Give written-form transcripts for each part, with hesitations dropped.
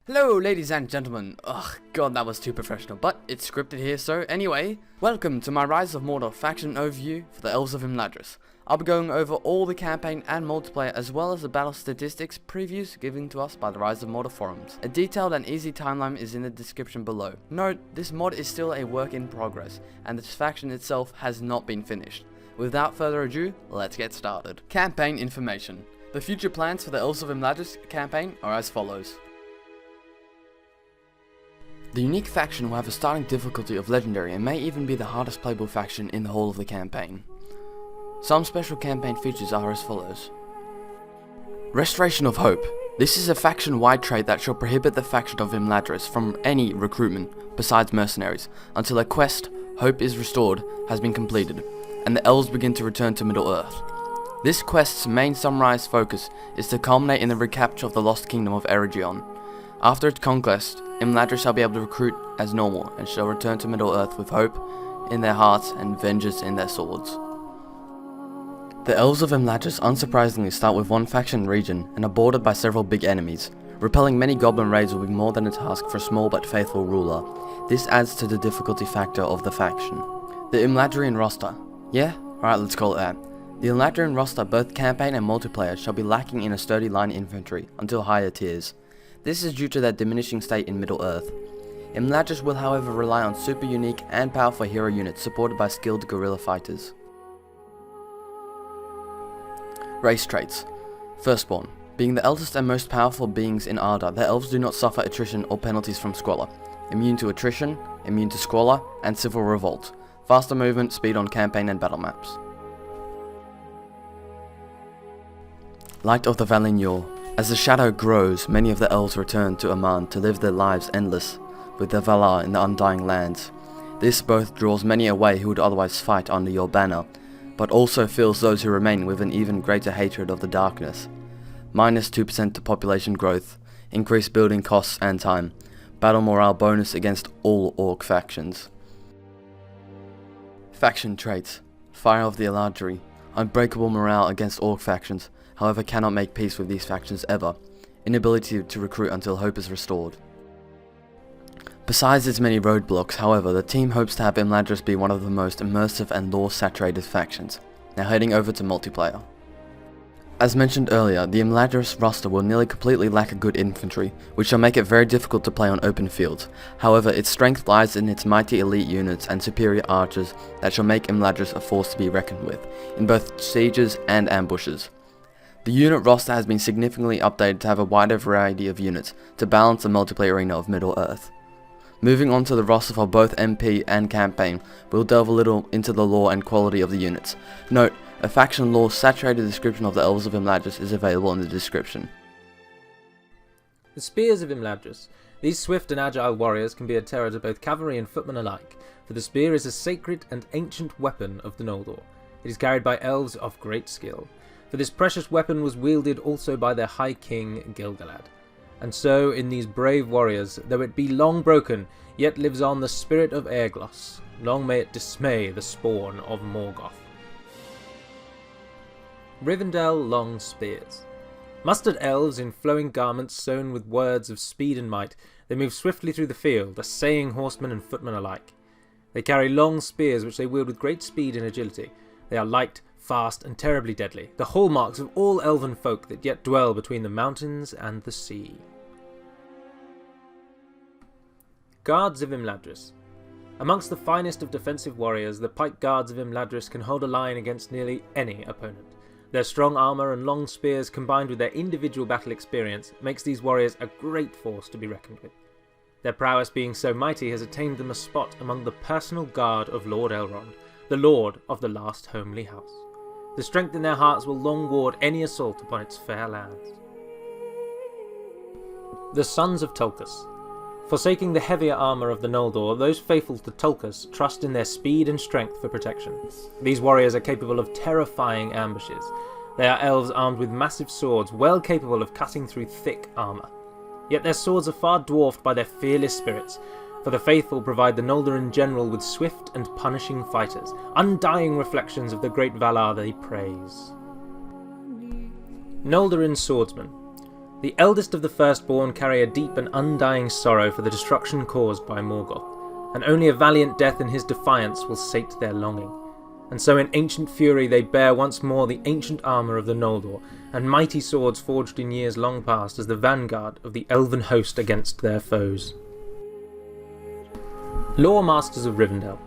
Hello ladies and gentlemen. Ugh, god that was too professional, but it's scripted here, so anyway, welcome to my Rise of Mordor faction overview for the Elves of Imladris. I'll be going over all the campaign and multiplayer as well as the battle statistics previews given to us by the Rise of Mordor forums. A detailed and easy timeline is in the description below. Note, this mod is still a work in progress, and this faction itself has not been finished. Without further ado, let's get started. Campaign information. The future plans for the Elves of Imladris campaign are as follows. The unique faction will have a starting difficulty of Legendary and may even be the hardest playable faction in the whole of the campaign. Some special campaign features are as follows. Restoration of Hope. This is a faction-wide trait that shall prohibit the faction of Imladris from any recruitment, besides mercenaries, until a quest, Hope is Restored, has been completed, and the elves begin to return to Middle-earth. This quest's main summarized focus is to culminate in the recapture of the lost kingdom of Eregion. After its conquest, Imladris shall be able to recruit as normal and shall return to Middle-earth with hope in their hearts and vengeance in their swords. The Elves of Imladris unsurprisingly start with one faction region and are bordered by several big enemies. Repelling many goblin raids will be more than a task for a small but faithful ruler. This adds to the difficulty factor of the faction. The Imladrian roster. Yeah? Alright, let's call it that. The Imladrian roster, both campaign and multiplayer, shall be lacking in a sturdy line infantry until higher tiers. This is due to their diminishing state in Middle-earth. Imladris will however rely on super unique and powerful hero units supported by skilled guerrilla fighters. Race traits. Firstborn. Being the eldest and most powerful beings in Arda, the elves do not suffer attrition or penalties from squalor. Immune to attrition, immune to squalor, and civil revolt. Faster movement, speed on campaign and battle maps. Light of the Valinor. As the shadow grows, many of the elves return to Aman to live their lives endless with their valor in the undying lands. This both draws many away who would otherwise fight under your banner, but also fills those who remain with an even greater hatred of the darkness. Minus 2% to population growth, increased building costs and time, battle morale bonus against all orc factions. Faction traits. Fire of the Eladri. Unbreakable morale against orc factions, however cannot make peace with these factions ever. Inability to recruit until hope is restored. Besides its many roadblocks, however, the team hopes to have Imladris be one of the most immersive and lore-saturated factions. Now heading over to multiplayer. As mentioned earlier, the Imladris roster will nearly completely lack a good infantry, which shall make it very difficult to play on open fields. However, its strength lies in its mighty elite units and superior archers that shall make Imladris a force to be reckoned with, in both sieges and ambushes. The unit roster has been significantly updated to have a wider variety of units to balance the multiplayer arena of Middle-earth. Moving on to the roster for both MP and campaign, we'll delve a little into the lore and quality of the units. Note, a faction lore saturated description of the Elves of Imladris is available in the description. The Spears of Imladris. These swift and agile warriors can be a terror to both cavalry and footmen alike, for the spear is a sacred and ancient weapon of the Noldor. It is carried by elves of great skill. For this precious weapon was wielded also by their High King Gil-galad. And so, in these brave warriors, though it be long broken, yet lives on the spirit of Airgloss. Long may it dismay the spawn of Morgoth. Rivendell Long Spears. Mustered elves in flowing garments sewn with words of speed and might, they move swiftly through the field, assaying horsemen and footmen alike. They carry long spears which they wield with great speed and agility. They are light, fast, and terribly deadly, the hallmarks of all elven folk that yet dwell between the mountains and the sea. Guards of Imladris. Amongst the finest of defensive warriors, the pike guards of Imladris can hold a line against nearly any opponent. Their strong armour and long spears combined with their individual battle experience makes these warriors a great force to be reckoned with. Their prowess being so mighty has attained them a spot among the personal guard of Lord Elrond, the lord of the last homely house. The strength in their hearts will long ward any assault upon its fair lands. The Sons of Tulkas. Forsaking the heavier armour of the Noldor, those faithful to Tulkas trust in their speed and strength for protection. These warriors are capable of terrifying ambushes. They are elves armed with massive swords, well capable of cutting through thick armour. Yet their swords are far dwarfed by their fearless spirits, for the faithful provide the Noldoran general with swift and punishing fighters, undying reflections of the great valor they praise. Noldoran Swordsman. The eldest of the firstborn carry a deep and undying sorrow for the destruction caused by Morgoth, and only a valiant death in his defiance will sate their longing. And so in ancient fury they bear once more the ancient armour of the Noldor, and mighty swords forged in years long past as the vanguard of the elven host against their foes. Lore Masters of Rivendell.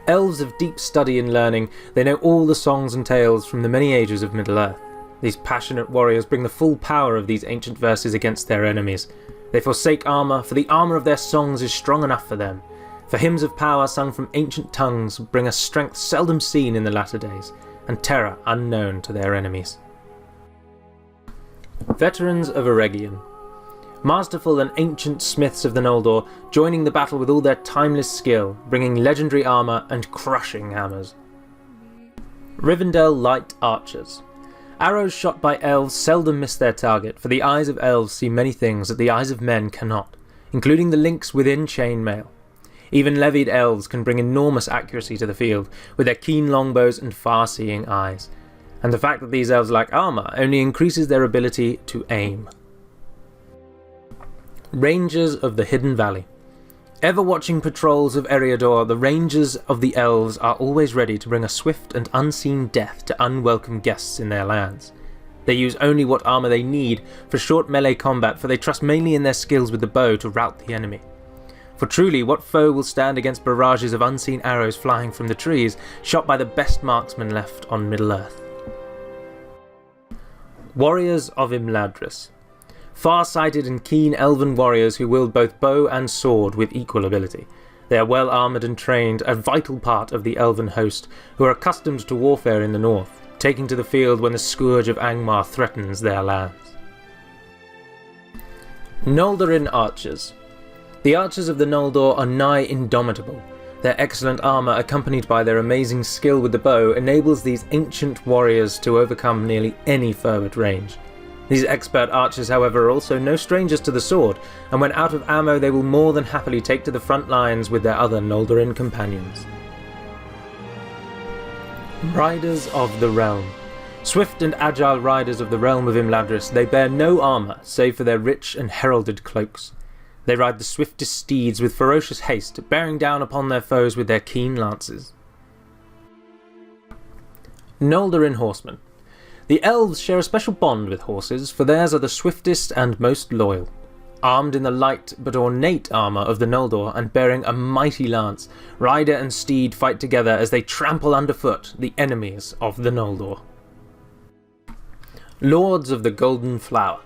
Elves of deep study and learning, they know all the songs and tales from the many ages of Middle-earth. These passionate warriors bring the full power of these ancient verses against their enemies. They forsake armour, for the armour of their songs is strong enough for them. For hymns of power sung from ancient tongues bring a strength seldom seen in the latter days, and terror unknown to their enemies. Veterans of Eregion. Masterful and ancient smiths of the Noldor, joining the battle with all their timeless skill, bringing legendary armour and crushing hammers. Rivendell Light Archers. Arrows shot by elves seldom miss their target, for the eyes of elves see many things that the eyes of men cannot, including the links within chainmail. Even levied elves can bring enormous accuracy to the field, with their keen longbows and far-seeing eyes, and the fact that these elves lack armour only increases their ability to aim. Rangers of the Hidden Valley. Ever watching patrols of Eriador, the rangers of the elves are always ready to bring a swift and unseen death to unwelcome guests in their lands. They use only what armour they need for short melee combat, for they trust mainly in their skills with the bow to rout the enemy. For truly, what foe will stand against barrages of unseen arrows flying from the trees, shot by the best marksmen left on Middle-earth? Warriors of Imladris. Far-sighted and keen elven warriors who wield both bow and sword with equal ability. They are well armoured and trained, a vital part of the elven host, who are accustomed to warfare in the north, taking to the field when the scourge of Angmar threatens their lands. Noldorin Archers. The archers of the Noldor are nigh indomitable. Their excellent armour, accompanied by their amazing skill with the bow, enables these ancient warriors to overcome nearly any foe at range. These expert archers, however, are also no strangers to the sword, and when out of ammo they will more than happily take to the front lines with their other Noldorin companions. Riders of the Realm. Swift and agile riders of the realm of Imladris, they bear no armour save for their rich and heralded cloaks. They ride the swiftest steeds with ferocious haste, bearing down upon their foes with their keen lances. Noldorin Horsemen. The elves share a special bond with horses, for theirs are the swiftest and most loyal. Armed in the light but ornate armour of the Noldor and bearing a mighty lance, rider and steed fight together as they trample underfoot the enemies of the Noldor. Lords of the Golden Flower.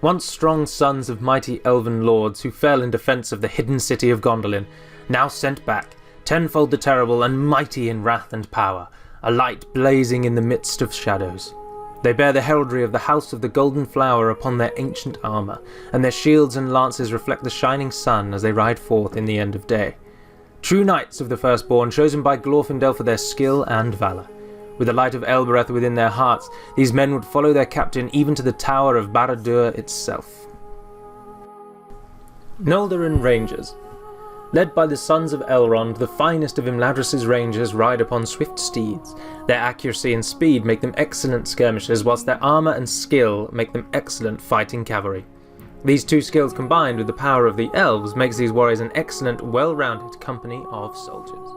Once strong sons of mighty elven lords who fell in defence of the hidden city of Gondolin, now sent back, tenfold the terrible and mighty in wrath and power, a light blazing in the midst of shadows. They bear the heraldry of the House of the Golden Flower upon their ancient armour, and their shields and lances reflect the shining sun as they ride forth in the end of day. True knights of the Firstborn, chosen by Glorfindel for their skill and valour. With the light of Elbereth within their hearts, these men would follow their captain even to the tower of Barad-dûr itself. Noldorin Rangers. Led by the sons of Elrond, the finest of Imladris' rangers ride upon swift steeds. Their accuracy and speed make them excellent skirmishers, whilst their armour and skill make them excellent fighting cavalry. These two skills combined with the power of the elves makes these warriors an excellent, well-rounded company of soldiers.